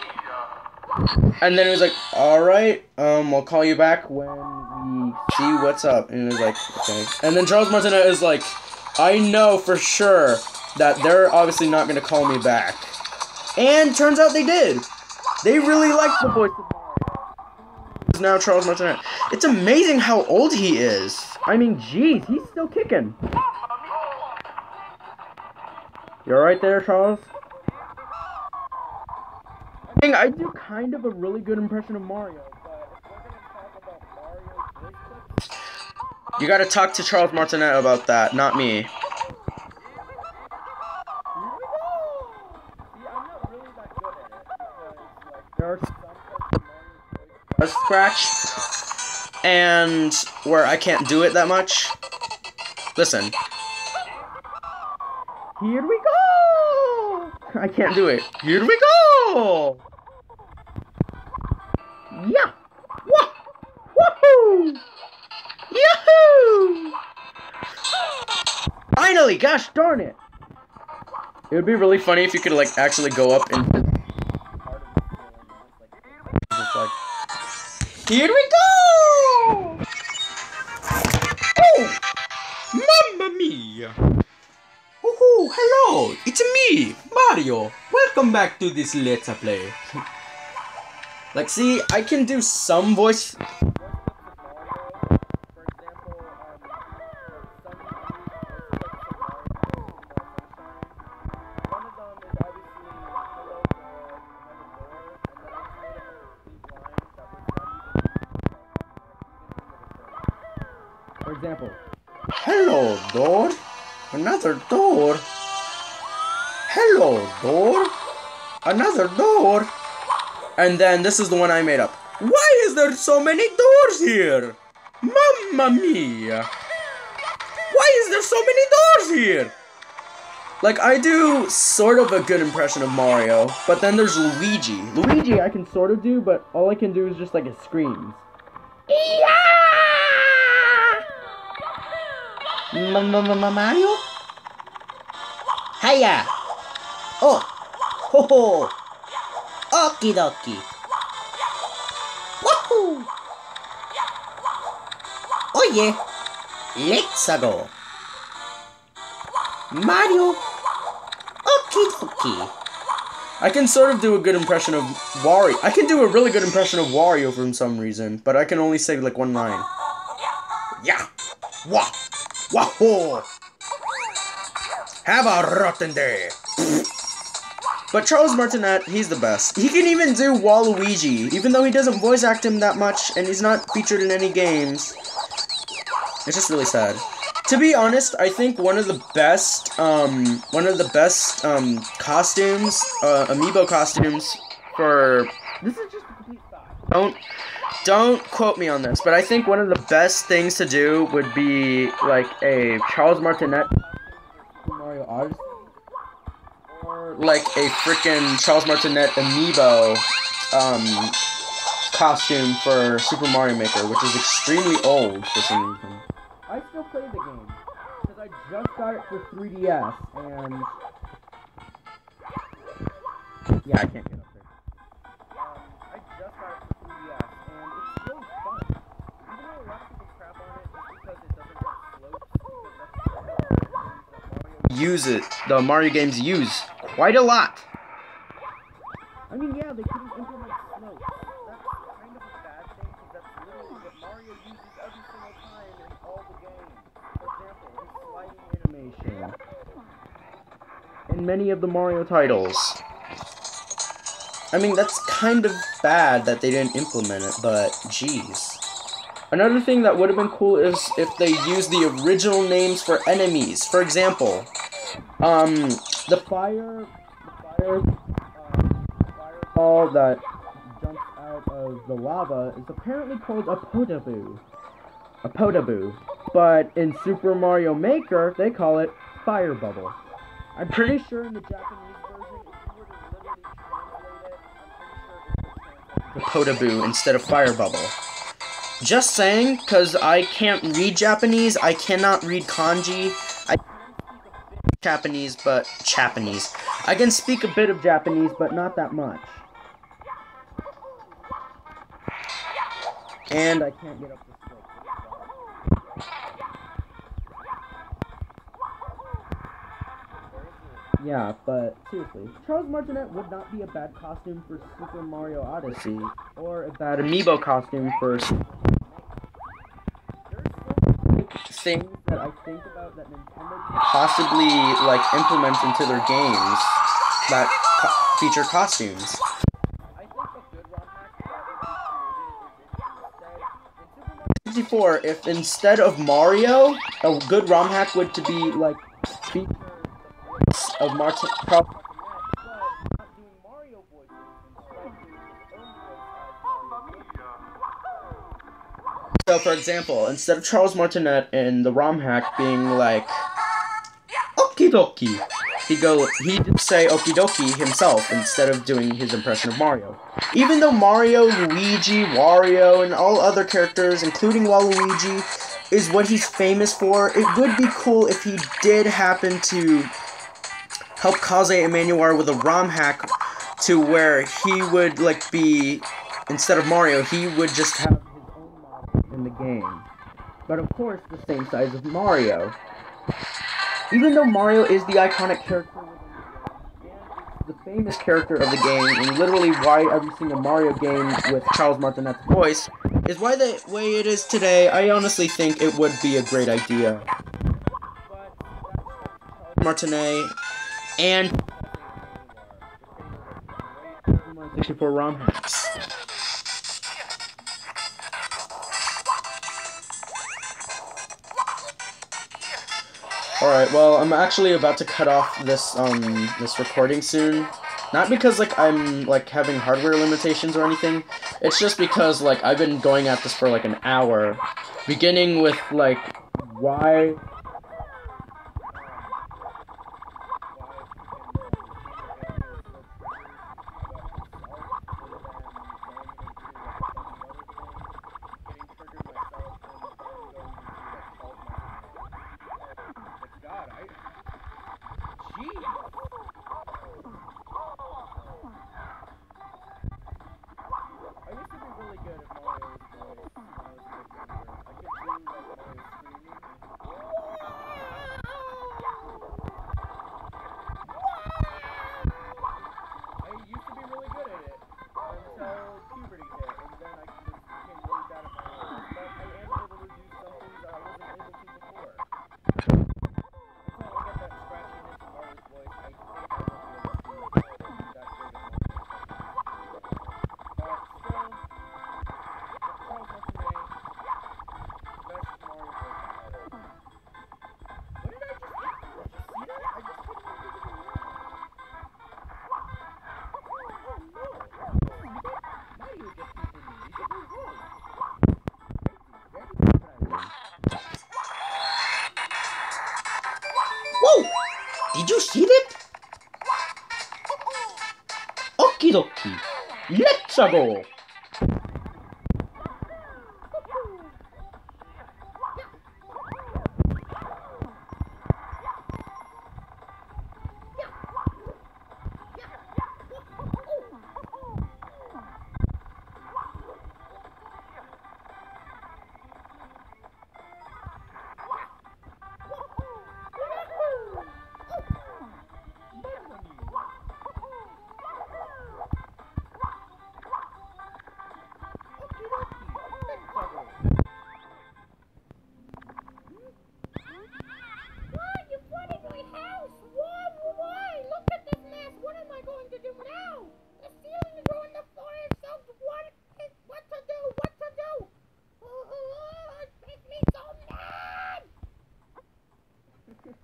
And then he was like, all right, we'll call you back when we see what's up. And he was like, okay. And then Charles Martinet is like, I know for sure that they're obviously not going to call me back. And turns out they did. They really liked the voice of Mario. It's now Charles Martinet. It's amazing how old he is. I mean, jeez, he's still kicking. You alright there, Charles? I think I do kind of a really good impression of Mario, but if we're gonna talk about Mario's voice clips, you gotta talk to Charles Martinet about that, not me. See, I'm not really that good at it, because, like, There are some parts of Mario's voice scratch, and where I can't do it that much. Listen. Here we go! I can't do it. Here we go! Yeah! Wah! Woohoo! Yahoo! Finally! Gosh darn it! It would be really funny if you could, like, actually go up and just like, here we go! Oh! Mamma mia! Woohoo! Hello! It's me, Mario! Welcome back to this Let's Play. Like, see, I can do some voice. for example, some voice clips of Mario from Super Mario Sunshine. One of them is obviously hello girl, another door, and then I just made up a complete line that was not even in the recording. For example, Hello, door. Another door. Hello, door. Another door. And then this is the one I made up. Why is there so many doors here? Mamma mia. Why is there so many doors here? Like, I do sort of a good impression of Mario, but then there's Luigi. Luigi I can sort of do, but all I can do is just like it screams. Mario? Hiya! Oh! Ho ho! Okie dokie! Woohoo! Oh yeah! Let's go! Mario! Okie dokie! I can sort of do a good impression of Wario. I can do a really good impression of Wario for some reason, but I can only say like one line. Yeah! Wah! Wahoo! Have a rotten day! But Charles Martinette, he's the best. He can even do Waluigi, even though he doesn't voice act him that much, and he's not featured in any games. It's just really sad. To be honest, I think one of the best costumes, amiibo costumes for... This is just a complete thought. Don't quote me on this, but I think one of the best things to do would be, like, a Charles Martinette Mario Odyssey, or, like, a freaking Charles Martinette amiibo, costume for Super Mario Maker, which is extremely old for some reason. I still play the game, because I just got it for 3DS, and... Yeah, I can't get up there. I just got it for 3DS, and it's really fun. Even though a lot of people crap on it, just because it doesn't have slopes, the Mario games use quite a lot. I mean, yeah, they couldn't implement slopes. That's kind of a bad thing, because that's literally what Mario uses every single time in all the games. For example, his sliding animation. In many of the Mario titles. I mean, that's kind of bad that they didn't implement it, but jeez. Another thing that would have been cool is if they used the original names for enemies. For example, the fireball that jumps out of the lava is apparently called a Potaboo. A Potaboo. But in Super Mario Maker, they call it Fire Bubble. I'm pretty sure in the Japanese version, if you were to literally translate it, I'm pretty sure it would translate Potaboo instead of Fire Bubble. Just saying, because I can't read Japanese, I cannot read kanji, I can speak a bit of Japanese, but Japanese. I can speak a bit of Japanese, but not that much. And I can't get up the slope. Yeah, but seriously, Charles Martinette would not be a bad costume for Super Mario Odyssey, or a bad amiibo costume for Super Mario Maker. There's so many things that I think about that Nintendo could possibly, like, implement into their games that feature costumes. I think a good ROM hack that would be created is in Super Mario 64, if instead of Mario, a good ROM hack would to be, like, feature of Charles Martinette, but not doing Mario voices, instead doing his own voice as Mario. So, for example, instead of Charles Martinette in the ROM hack being like, Okie dokie, he'd say Okie dokie himself instead of doing his impression of Mario. Even though Mario, Luigi, Wario, and all other characters, including Waluigi, is what he's famous for, it would be cool if he did happen to help Kaze Emanuar with a ROM hack to where he would, like, be, instead of Mario, he would just have his own model in the game. But of course, the same size as Mario. Even though Mario is the iconic character within the game, and the famous character of the game, and literally why every single Mario game with Charles Martinette's voice is why the way it is today, I honestly think it would be a great idea. But Martinet and 64 ROM hacks. Alright, well, I'm actually about to cut off this, this recording soon. Not because, like, I'm, like, having hardware limitations or anything. It's just because, like, I've been going at this for, like, an hour. Beginning with, like, why... Whoa! Did you see that? Okie dokie. Let's go!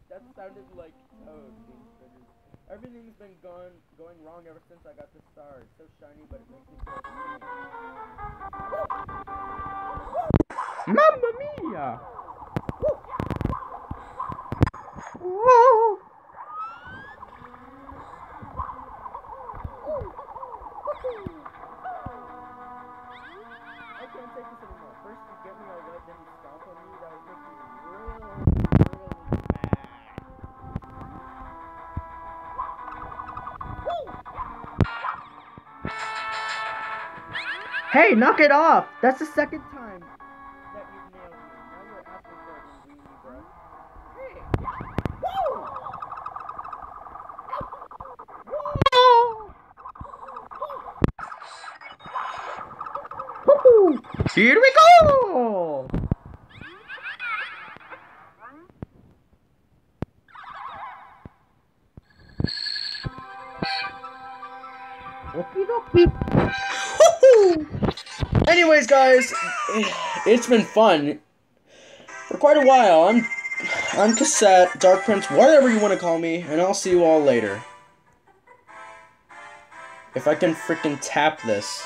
That sounded like Toad being triggered. Everything's been going wrong ever since I got this star. It's so shiny, but it makes me feel skinny. Mamma mia! Whoa! I can't take this anymore. First you get me all wet, then you stomp on me. That would make me really mad. Hey, knock it off! That's the second time. That you've nailed me. Now you're asking for it, you weenie, bro. Hey! Woo! Here we go! Okie dokie. Anyways, guys, it's been fun for quite a while. I'm Cassette, Dark Prince, whatever you want to call me, and I'll see you all later. If I can freaking tap this.